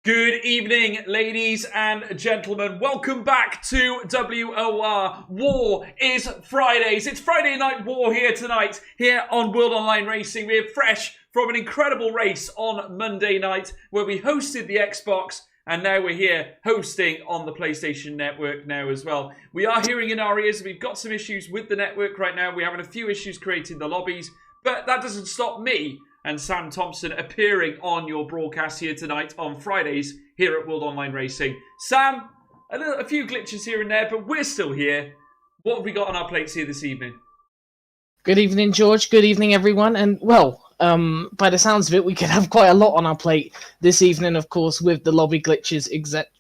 Good evening, ladies and gentlemen. Welcome back to WOR. War is Fridays. It's Friday Night War here tonight, here on World Online Racing. We're fresh from an incredible race on Monday night where we hosted the Xbox, and now we're here hosting on the PlayStation Network now as well. We are hearing in our ears, we've got some issues with the network right now. We're having a few issues creating the lobbies, but that doesn't stop me and Sam Thompson appearing on your broadcast here tonight on Fridays here at World Online Racing. Sam, a few glitches here and there, but we're still here. What have we got on our plates here this evening? Good evening, George. Good evening, everyone. And, by the sounds of it, we could have quite a lot on our plate this evening, of course, with the lobby glitches.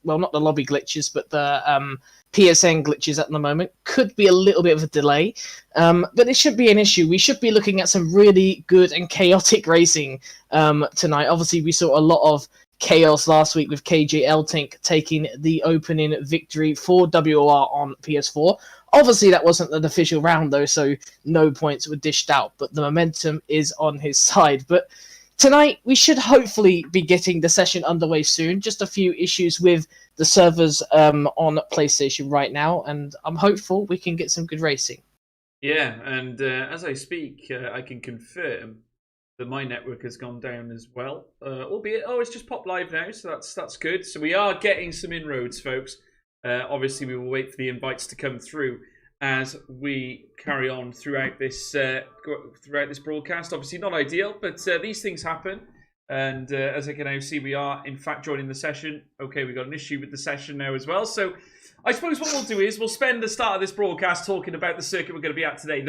Well, not the lobby glitches, but the PSN glitches at the moment. Could be a little bit of a delay, but it should be an issue. We should be looking at some really good and chaotic racing tonight. Obviously, we saw a lot of chaos last week with KJ Eltink taking the opening victory for WOR on PS4. Obviously, that wasn't an official round, though, so no points were dished out, but the momentum is on his side. But tonight, we should hopefully be getting the session underway soon. Just a few issues with the servers on PlayStation right now, and I'm hopeful we can get some good racing. Yeah, and as I speak, I can confirm that my network has gone down as well. Albeit, it's just popped live now, so that's good. So we are getting some inroads, folks. Obviously, we will wait for the invites to come through as we carry on throughout this broadcast. Obviously, not ideal, but these things happen. And as I can now see, we are, in fact, joining the session. Okay, we've got an issue with the session now as well. So I suppose what we'll do is we'll spend the start of this broadcast talking about the circuit we're going to be at today.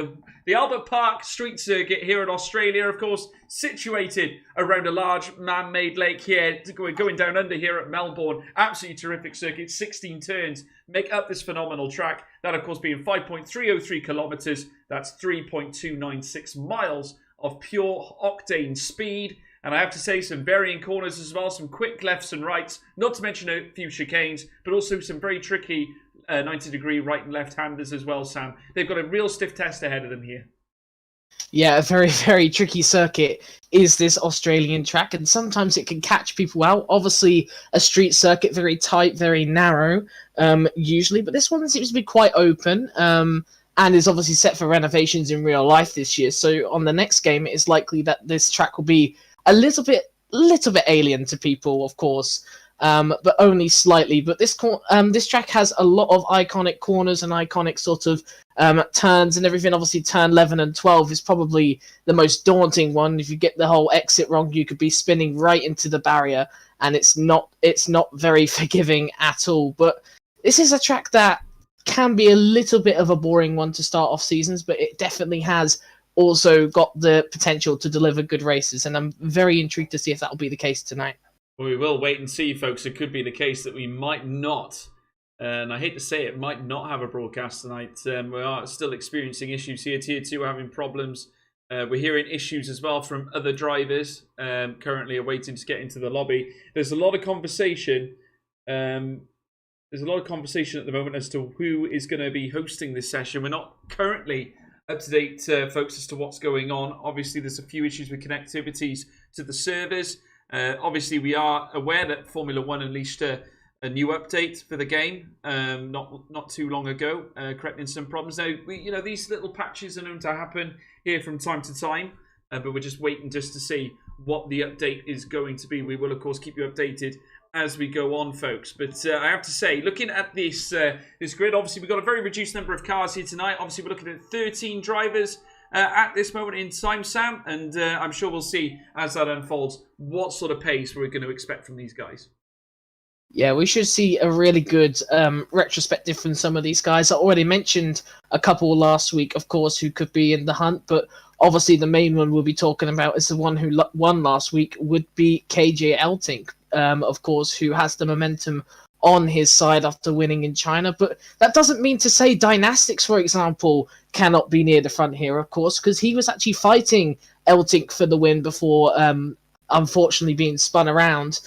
The Albert Park Street Circuit here in Australia, of course, situated around a large man-made lake here. We're going down under here at Melbourne. Absolutely terrific circuit. 16 turns make up this phenomenal track. That, of course, being 5.303 kilometres. That's 3.296 miles of pure octane speed. And I have to say, some varying corners as well, some quick lefts and rights, not to mention a few chicanes, but also some very tricky 90-degree right and left-handers as well, Sam. They've got a real stiff test ahead of them here. Yeah, a very, very tricky circuit is this Australian track, and sometimes it can catch people out. Obviously, a street circuit, very tight, very narrow, usually, but this one seems to be quite open. And is obviously set for renovations in real life this year. So on the next game, it is likely that this track will be a little bit alien to people, of course, but only slightly. But this track has a lot of iconic corners and iconic sort of turns and everything. Obviously, turn 11 and 12 is probably the most daunting one. If you get the whole exit wrong, you could be spinning right into the barrier, and it's not very forgiving at all. But this is a track that can be a little bit of a boring one to start off seasons, but it definitely has also got the potential to deliver good races, and I'm very intrigued to see if that will be the case tonight. Well, we will wait and see, folks. It could be the case that we might not, and I hate to say it, might not have a broadcast tonight. We are still experiencing issues here. Tier 2 are having problems. We're hearing issues as well from other drivers currently awaiting to get into the lobby. There's a lot of conversation. There's a lot of conversation at the moment as to who is going to be hosting this session. We're not currently up to date, folks, as to what's going on. Obviously, there's a few issues with connectivities to the servers. Obviously, we are aware that Formula One unleashed a new update for the game not too long ago, correcting some problems. Now, these little patches are known to happen here from time to time, but we're just waiting just to see what the update is going to be. We will, of course, keep you updated as we go on, folks. But I have to say, looking at this grid, obviously we've got a very reduced number of cars here tonight. Obviously, we're looking at 13 drivers at this moment in time, Sam. And I'm sure we'll see as that unfolds what sort of pace we're going to expect from these guys. Yeah, we should see a really good retrospective from some of these guys. I already mentioned a couple last week, of course, who could be in the hunt, but obviously the main one we'll be talking about is the one who won last week would be KJ Eltink, of course, who has the momentum on his side after winning in China. But that doesn't mean to say Dynastics, for example, cannot be near the front here, of course, because he was actually fighting Eltink for the win before unfortunately being spun around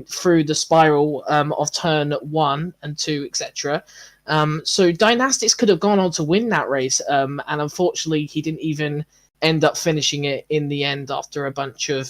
through the spiral of turn 1 and 2, etc. So Dynastics could have gone on to win that race, and unfortunately he didn't even end up finishing it in the end after a bunch of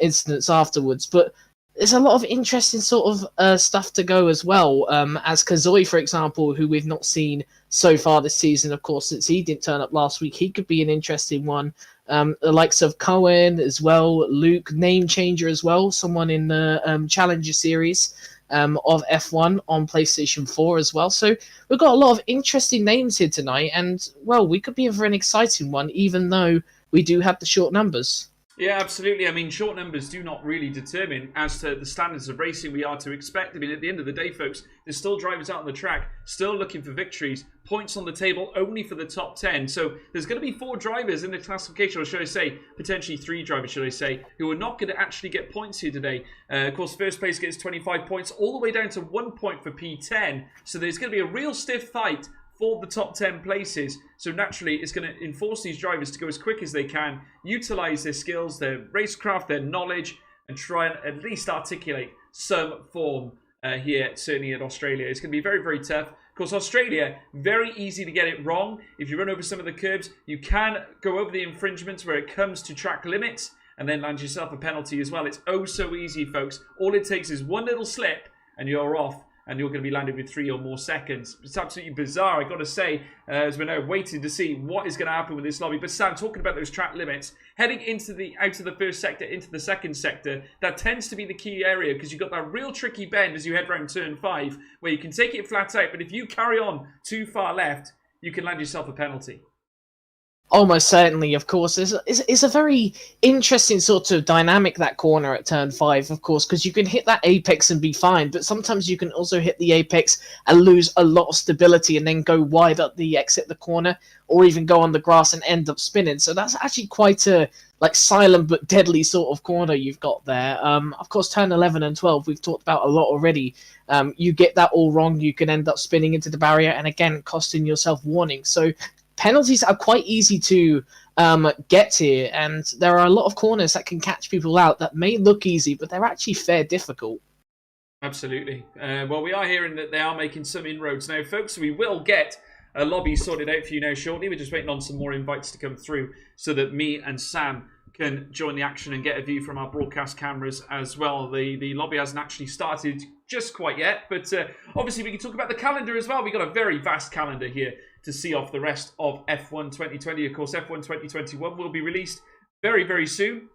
incidents afterwards. But there's a lot of interesting sort of stuff to go as well. As Kazoi, for example, who we've not seen so far this season, of course, since he didn't turn up last week, he could be an interesting one. The likes of Cohen as well, Luke, name changer as well, someone in the Challenger series of F1 on PlayStation 4 as well. So we've got a lot of interesting names here tonight, and well, we could be in for an exciting one, even though we do have the short numbers. Yeah, absolutely. I mean, short numbers do not really determine as to the standards of racing we are to expect. I mean, at the end of the day, folks, there's still drivers out on the track, still looking for victories, points on the table only for the top 10. So there's going to be 4 drivers in the classification, or should I say, potentially 3 drivers, should I say, who are not going to actually get points here today. Of course, first place gets 25 points, all the way down to 1 point for P10. So there's going to be a real stiff fight for the top 10 places. So naturally, it's going to enforce these drivers to go as quick as they can, utilize their skills, their racecraft, their knowledge, and try and at least articulate some form here, certainly in Australia. It's going to be very, very tough. Of course, Australia, very easy to get it wrong. If you run over some of the curbs, you can go over the infringements where it comes to track limits and then land yourself a penalty as well. It's oh so easy, folks. All it takes is one little slip and you're off, and you're going to be landed with 3 or more seconds. It's absolutely bizarre, I've got to say, as we're now waiting to see what is going to happen with this lobby. But Sam, talking about those track limits, heading out of the first sector into the second sector, that tends to be the key area, because you've got that real tricky bend as you head around turn 5, where you can take it flat out, but if you carry on too far left, you can land yourself a penalty. Almost certainly, of course. It's a very interesting sort of dynamic, that corner at turn 5, of course, because you can hit that apex and be fine, but sometimes you can also hit the apex and lose a lot of stability and then go wide up the exit the corner, or even go on the grass and end up spinning. So that's actually quite a silent but deadly sort of corner you've got there. Of course, turn 11 and 12, we've talked about a lot already. You get that all wrong, you can end up spinning into the barrier and again costing yourself warning. So penalties are quite easy to get here, and there are a lot of corners that can catch people out that may look easy, but they're actually fair difficult. Absolutely. Well, we are hearing that they are making some inroads now, folks. We will get a lobby sorted out for you now shortly. We're just waiting on some more invites to come through so that me and Sam can join the action and get a view from our broadcast cameras as well. The lobby hasn't actually started just quite yet, but obviously we can talk about the calendar as well. We've got a very vast calendar here to see off the rest of F1 2020. Of course, F1 2021 will be released very, very soon.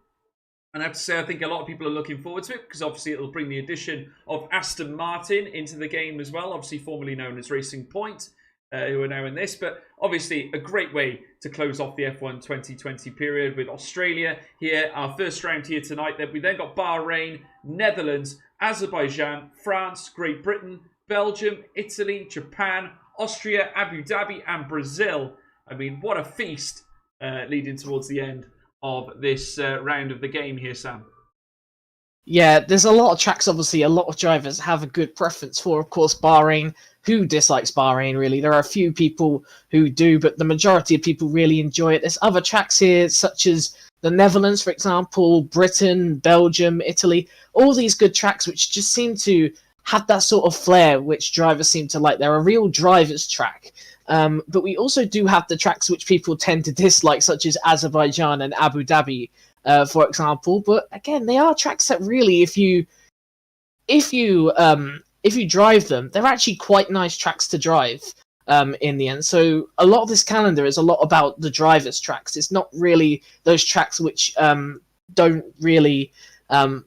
And I have to say, I think a lot of people are looking forward to it, because obviously it'll bring the addition of Aston Martin into the game as well, obviously formerly known as Racing Point, who are now in this. But obviously a great way to close off the F1 2020 period with Australia here, our first round here tonight. Then we then got Bahrain, Netherlands, Azerbaijan, France, Great Britain, Belgium, Italy, Japan, Austria, Abu Dhabi, and Brazil. I mean, what a feast leading towards the end of this round of the game here, Sam. Yeah, there's a lot of tracks, obviously, a lot of drivers have a good preference for. Of course, Bahrain. Who dislikes Bahrain, really? There are a few people who do, but the majority of people really enjoy it. There's other tracks here, such as the Netherlands, for example, Britain, Belgium, Italy. All these good tracks which just seem to have that sort of flair which drivers seem to like. They're a real driver's track. But we also do have the tracks which people tend to dislike, such as Azerbaijan and Abu Dhabi, for example. But again, they are tracks that really, if you drive them, they're actually quite nice tracks to drive in the end. So a lot of this calendar is a lot about the drivers' tracks. It's not really those tracks which don't really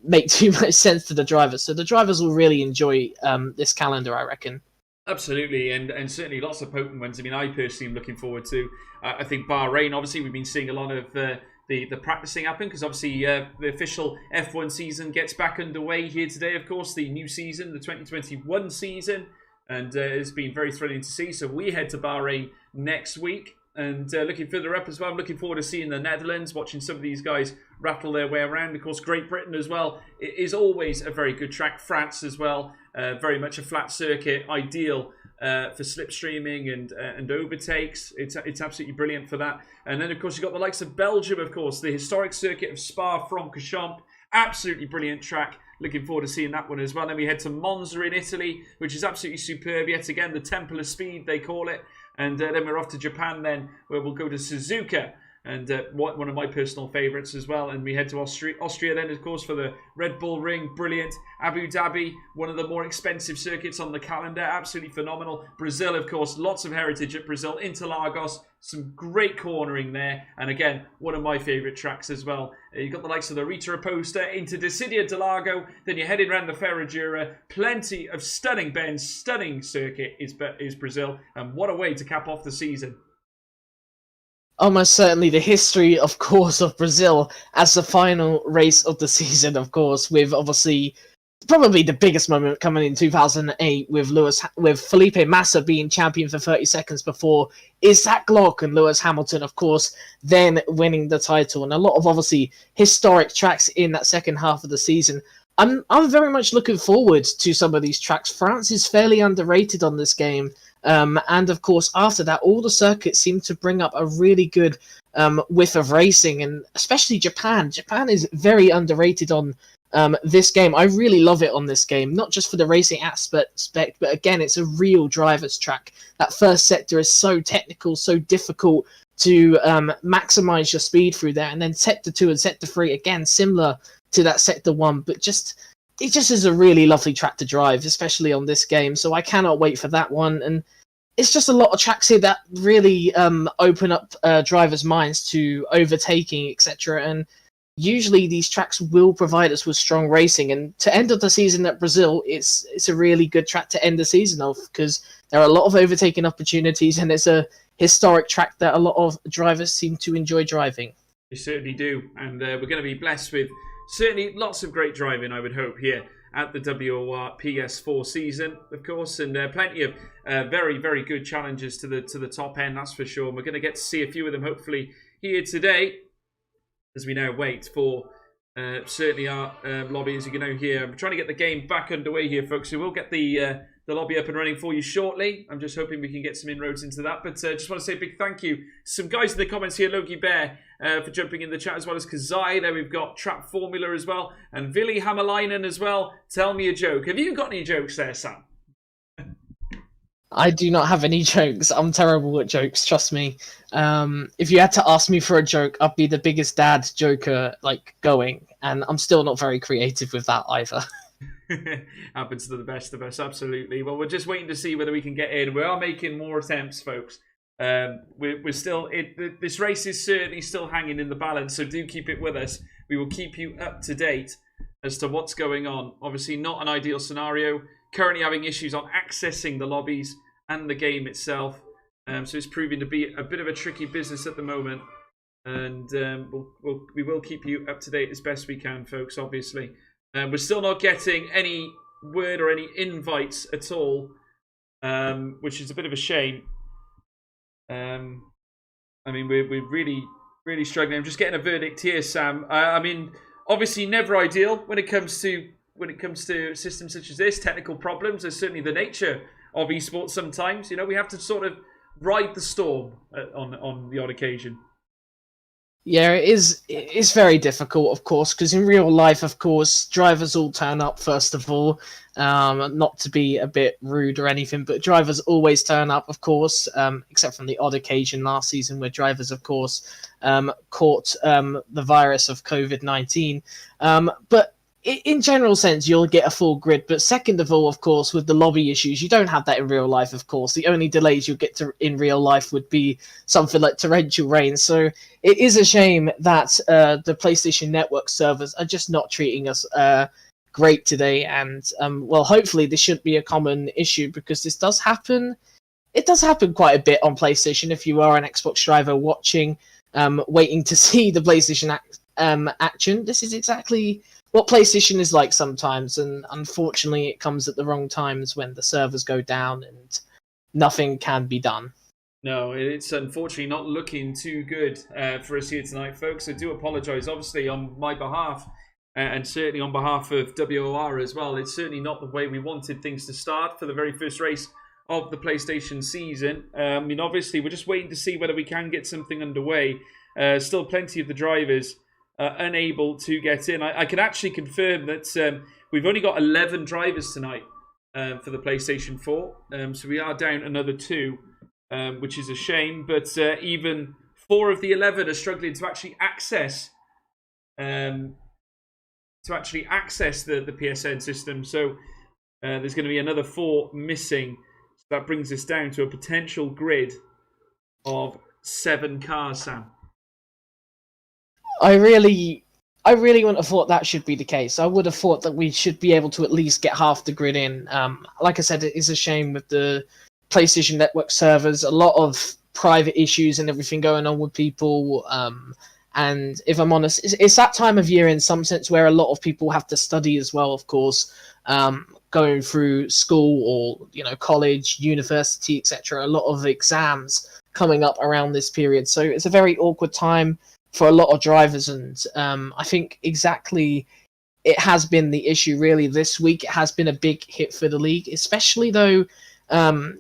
make too much sense to the drivers. So the drivers will really enjoy this calendar, I reckon. Absolutely, and certainly lots of potent ones. I mean, I personally am looking forward to. I think Bahrain, obviously, we've been seeing a lot of the practicing happen, because obviously the official F1 season gets back underway here today. Of course, the new season, the 2021 season, and it's been very thrilling to see. So we head to Bahrain next week, and looking further up as well, I'm looking forward to seeing the Netherlands, watching some of these guys rattle their way around. Of course, Great Britain as well. It is always a very good track. France as well. Very much a flat circuit, ideal for slipstreaming and overtakes. It's absolutely brilliant for that. And then, of course, you've got the likes of Belgium, of course, the historic circuit of Spa-Francorchamps. Absolutely brilliant track. Looking forward to seeing that one as well. Then we head to Monza in Italy, which is absolutely superb. Yet again, the Temple of Speed, they call it. And then we're off to Japan then, where we'll go to Suzuka. and one of my personal favourites as well. And we head to Austria then, of course, for the Red Bull Ring. Brilliant. Abu Dhabi, one of the more expensive circuits on the calendar. Absolutely phenomenal. Brazil, of course, lots of heritage at Brazil. Interlagos, some great cornering there. And again, one of my favourite tracks as well. You've got the likes of the Rita Aposta into Decidia del Lago. Then you're heading around the Ferradura. Plenty of stunning bends. Stunning circuit is Brazil. And what a way to cap off the season. Almost certainly the history, of course, of Brazil as the final race of the season, of course, with obviously probably the biggest moment coming in 2008 with Felipe Massa being champion for 30 seconds before Isaac Glock and Lewis Hamilton, of course, then winning the title. And a lot of obviously historic tracks in that second half of the season. I'm very much looking forward to some of these tracks. France is fairly underrated on this game. And of course, after that, all the circuits seem to bring up a really good width of racing, and especially Japan. Japan is very underrated on this game. I really love it on this game, not just for the racing aspect, but again, it's a real driver's track. That first sector is so technical, so difficult to maximize your speed through there, and then sector 2 and sector 3, again, similar to that sector 1, but it just is a really lovely track to drive, especially on this game. So I cannot wait for that one. And it's just a lot of tracks here that really open up drivers' minds to overtaking, etc. And usually these tracks will provide us with strong racing. And to end of the season at Brazil, it's a really good track to end the season of, because there are a lot of overtaking opportunities, and it's a historic track that a lot of drivers seem to enjoy driving. They certainly do. And we're going to be blessed with certainly lots of great driving, I would hope, here at the WOR PS4 season, of course, and plenty of very, very good challenges to the top end, that's for sure. And we're going to get to see a few of them, hopefully, here today, as we now wait for certainly our lobby. As you can know here, I'm trying to get the game back underway here, folks, so we'll get the lobby up and running for you shortly. I'm just hoping we can get some inroads into that. But just want to say a big thank you to some guys in the comments here. Logie Bear for jumping in the chat, as well as Kazai. There we've got Trap Formula as well. And Vili Hammerleinen as well. Tell me a joke. Have you got any jokes there, Sam? I do not have any jokes. I'm terrible at jokes, trust me. If you had to ask me for a joke, I'd be the biggest dad joker going. And I'm still not very creative with that either. Happens to the best of us, absolutely. Well, we're just waiting to see whether we can get in. We are making more attempts, folks. We're still this race is certainly still hanging in the balance, so do keep it with us. We will keep you up to date as to what's going on. Obviously, not an ideal scenario. Currently having issues on accessing the lobbies and the game itself, so it's proving to be a bit of a tricky business at the moment. And we will keep you up to date as best we can, folks. Obviously. We're still not getting any word or any invites at all, which is a bit of a shame. I mean, we're really, really struggling. I'm just getting a verdict here, Sam. I mean, obviously, never ideal when it comes to systems such as this. Technical problems are certainly the nature of esports. Sometimes, we have to sort of ride the storm on the odd occasion. Yeah, it's very difficult, of course, because in real life, of course, drivers all turn up, first of all. Not to be a bit rude or anything, but drivers always turn up, of course, except from the odd occasion last season where drivers, of course, caught the virus of COVID-19. But in general sense, you'll get a full grid. But second of all, of course, with the lobby issues, you don't have that in real life, of course. The only delays you'll get in real life would be something like torrential rain. So it is a shame that the PlayStation Network servers are just not treating us great today. And, well, hopefully this shouldn't be a common issue, because this does happen. It does happen quite a bit on PlayStation if you are an Xbox driver watching, waiting to see the PlayStation action. This is exactly what PlayStation is like sometimes, and unfortunately it comes at the wrong times when the servers go down and nothing can be done. No, it's unfortunately not looking too good for us here tonight, folks. I do apologise, obviously, on my behalf, and certainly on behalf of WOR as well. It's certainly not the way we wanted things to start for the very first race of the PlayStation season. I mean, obviously, we're just waiting to see whether we can get something underway. Still plenty of the drivers unable to get in. I can actually confirm that we've only got 11 drivers tonight for the PlayStation 4. So we are down another 2, which is a shame. But even 4 of the 11 are struggling to actually access the PSN system. So there's going to be another 4 missing. So that brings us down to a potential grid of 7 cars, Sam. I really wouldn't have thought that should be the case. I would have thought that we should be able to at least get half the grid in. Like I said, it is a shame with the PlayStation Network servers. A lot of private issues and everything going on with people. And if I'm honest, it's that time of year in some sense where a lot of people have to study as well, of course, going through school or college, university, etc. A lot of exams coming up around this period. So it's a very awkward time for a lot of drivers, and I think exactly it has been the issue really this week. It has been a big hit for the league, especially though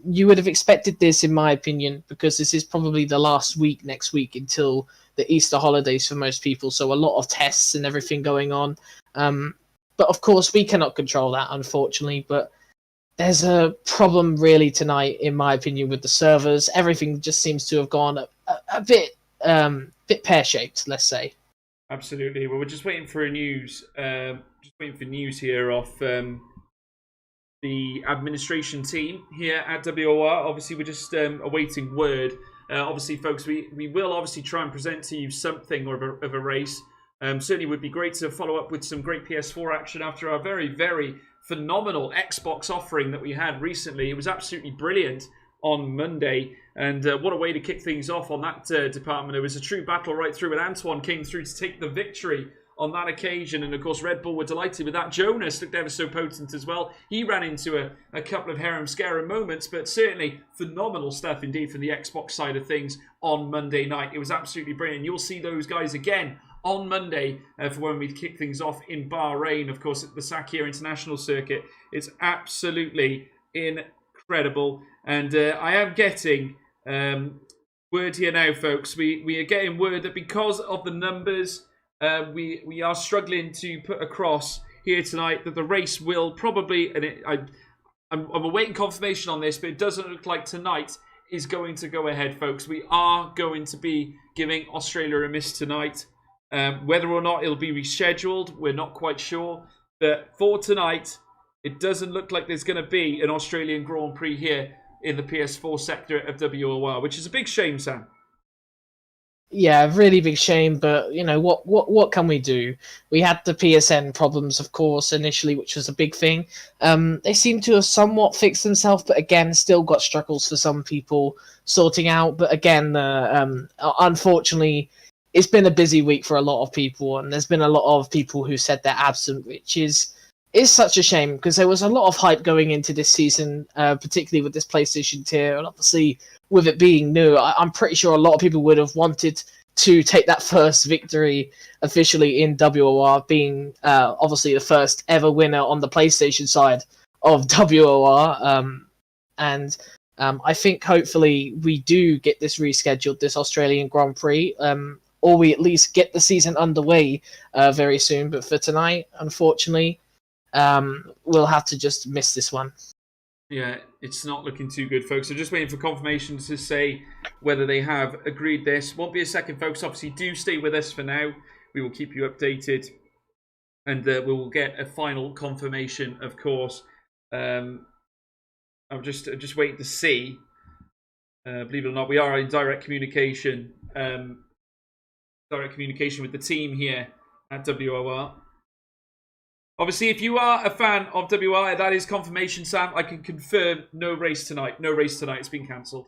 you would have expected this, in my opinion, because this is probably the last week next week until the Easter holidays for most people, so a lot of tests and everything going on. But of course, we cannot control that, unfortunately, but there's a problem really tonight, in my opinion, with the servers. Everything just seems to have gone a bit pear-shaped, let's say. Absolutely. Well, we're just waiting for news. Just waiting for news here off the administration team here at WOR. Obviously, we're just awaiting word. Obviously, folks, we will obviously try and present to you something of a race. Certainly would be great to follow up with some great PS4 action after our very, very phenomenal Xbox offering that we had recently. It was absolutely brilliant on Monday, and what a way to kick things off on that department. It was a true battle right through, and Antoine came through to take the victory on that occasion, and of course Red Bull were delighted with that. Jonas looked ever so potent as well. He ran into a couple of harem-scarum moments, but certainly phenomenal stuff indeed from the Xbox side of things on Monday night. It was absolutely brilliant. You'll see those guys again on Monday for when we kick things off in Bahrain, of course, at the Sakhir International Circuit. It's absolutely incredible. And I am getting word here now, folks. We are getting word that because of the numbers, we are struggling to put across here tonight that the race will probably, and I'm awaiting confirmation on this, but it doesn't look like tonight is going to go ahead, folks. We are going to be giving Australia a miss tonight. Whether or not it'll be rescheduled, we're not quite sure. But for tonight, it doesn't look like there's going to be an Australian Grand Prix here in the PS4 sector of WOR, which is a big shame, Sam. Yeah, really big shame, but what can we do? We had the PSN problems, of course, initially, which was a big thing. They seem to have somewhat fixed themselves, but again, still got struggles for some people sorting out. But again, unfortunately, it's been a busy week for a lot of people, and there's been a lot of people who said they're absent, which is such a shame, because there was a lot of hype going into this season, particularly with this PlayStation tier, and obviously with it being new, I'm pretty sure a lot of people would have wanted to take that first victory officially in WOR, being obviously the first ever winner on the PlayStation side of WOR. And I think hopefully we do get this rescheduled, this Australian Grand Prix, or we at least get the season underway very soon. But for tonight, unfortunately, we'll have to just miss this one. Yeah, it's not looking too good, folks. So just waiting for confirmation to say whether they have agreed this. Won't be a second, folks. Obviously, do stay with us for now. We will keep you updated, and we will get a final confirmation, of course. I'm just waiting to see. Believe it or not, we are in direct communication. Direct communication with the team here at WOR. Obviously, if you are a fan of WOR, that is confirmation, Sam. I can confirm no race tonight. No race tonight. It's been cancelled.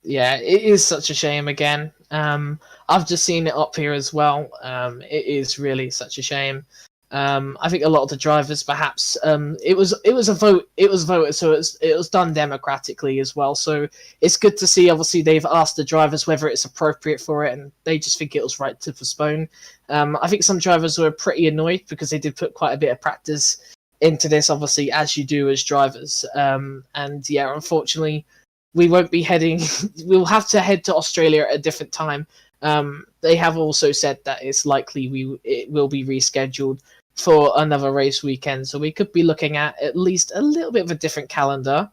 Yeah, it is such a shame again. I've just seen it up here as well. It is really such a shame. I think a lot of the drivers, perhaps, it was a vote. It was voted, so it was done democratically as well. So it's good to see. Obviously, they've asked the drivers whether it's appropriate for it, and they just think it was right to postpone. I think some drivers were pretty annoyed because they did put quite a bit of practice into this, obviously, as you do as drivers. And yeah, unfortunately, we won't be heading. We'll have to head to Australia at a different time. They have also said that it's likely it will be rescheduled for another race weekend, so we could be looking at least a little bit of a different calendar.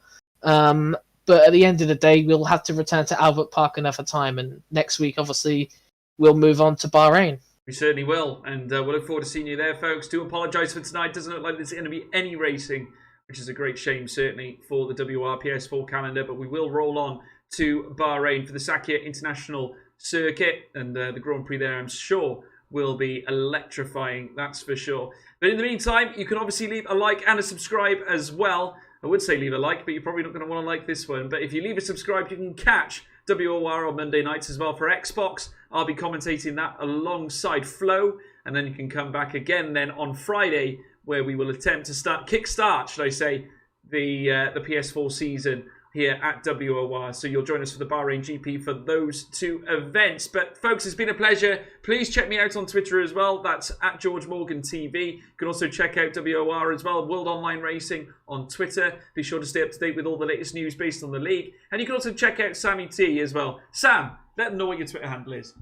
But at the end of the day, we'll have to return to Albert Park another time, and next week, obviously, we'll move on to Bahrain. We certainly will, and we'll look forward to seeing you there, folks. Do apologise for tonight. Doesn't look like there's going to be any racing, which is a great shame, certainly, for the WR PS4 calendar. But we will roll on to Bahrain for the Sakhir International Circuit, and the Grand Prix there, I'm sure, will be electrifying, that's for sure. But in the meantime, you can obviously leave a like and a subscribe as well. I would say leave a like, but you're probably not going to want to like this one. But if you leave a subscribe, you can catch WOR on Monday nights as well for Xbox. I'll be commentating that alongside Flo, and then you can come back again then on Friday, where we will attempt to kickstart, should I say, the PS4 season here at WOR. So you'll join us for the Bahrain GP for those two events. But folks, it's been a pleasure. Please check me out on Twitter as well. That's at George Morgan TV. You can also check out WOR as well, World Online Racing on Twitter. Be sure to stay up to date with all the latest news based on the league. And you can also check out Sammy T as well. Sam, let them know what your Twitter handle is.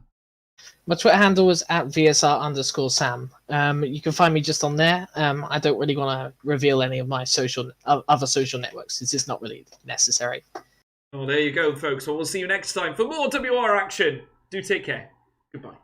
My Twitter handle is at VSR_Sam. You can find me just on there. I don't really want to reveal any of my other social networks. It's just not really necessary. Well, there you go, folks. Well, we'll see you next time for more WR action. Do take care. Goodbye.